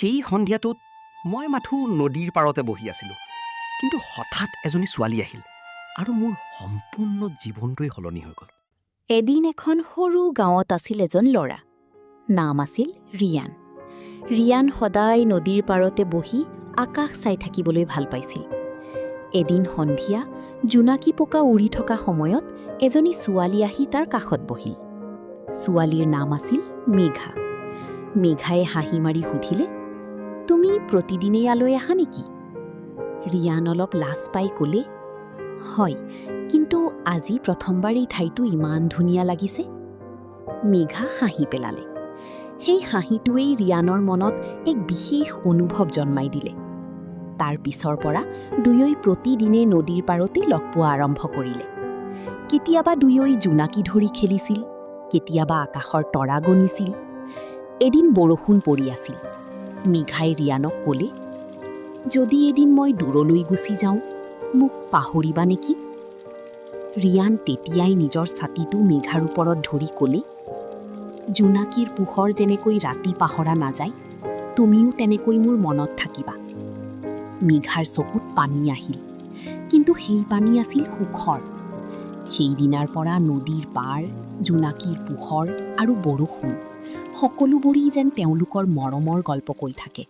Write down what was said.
সেই সন্ধিয়াটোত মই মাথো নদীৰ পাৰতে বহি আছিলোঁ, কিন্তু হঠাৎ এজনী ছোৱালী আহিল আৰু মোৰ সম্পূৰ্ণ জীৱনটোৱেই সলনি হৈ গ'ল। এদিন এখন সৰু গাঁৱত আছিল এজন ল'ৰা। নাম আছিল ৰিয়ান। ৰিয়ান সদায় নদীৰ পাৰতে বহি আকাশ চাই থাকিবলৈ ভাল পাইছিল। এদিন সন্ধিয়া জোনাকী পকা উৰি থকা সময়ত এজনী ছোৱালী আহি তাৰ কাষত বহিল। ছোৱালীৰ নাম আছিল মেঘা। মেঘাই হাঁহি মাৰি সুধিলে, তুমি প্ৰতিদিনে ইয়ালৈ আহা নেকি? ৰিয়ান অলপ লাজ পাই ক'লে, হয়, কিন্তু আজি প্ৰথমবাৰ এই ঠাইটো ইমান ধুনীয়া লাগিছে। মেঘা হাঁহি পেলালে। সেই হাঁহিটোৱেই ৰিয়ানৰ মনত এক বিশেষ অনুভৱ জন্মাই দিলে। তাৰ পিছৰ পৰা দুয়ৈ প্ৰতিদিনে নদীৰ পাৰতে লগ পোৱা আৰম্ভ কৰিলে। কেতিয়াবা দুয়ৈ জোনাকী ধৰি খেলিছিল, কেতিয়াবা আকাশৰ তৰা গণিছিল। এদিন বৰষুণ পৰি আছিল। মেঘাই ৰিয়ানক ক'লে, যদি এদিন মই দূৰলৈ গুচি যাওঁ, মোক পাহৰিবা নেকি? ৰিয়ান তেতিয়াই নিজৰ ছাতিটো মেঘাৰ ওপৰত ধৰি ক'লে, জোনাকীৰ পোহৰ যেনেকৈ ৰাতি পাহৰা নাযায়, তুমিও তেনেকৈ মোৰ মনত থাকিবা। মেঘাৰ চকুত পানী আহিল, কিন্তু সেই পানী আছিল সুখৰ। সেইদিনাৰ পৰা নদীৰ পাৰ, জোনাকীৰ পোহৰ আৰু বৰষুণ সকলোবোৰেই যেন তেওঁলোকৰ মৰমৰ গল্প কৈ থাকে।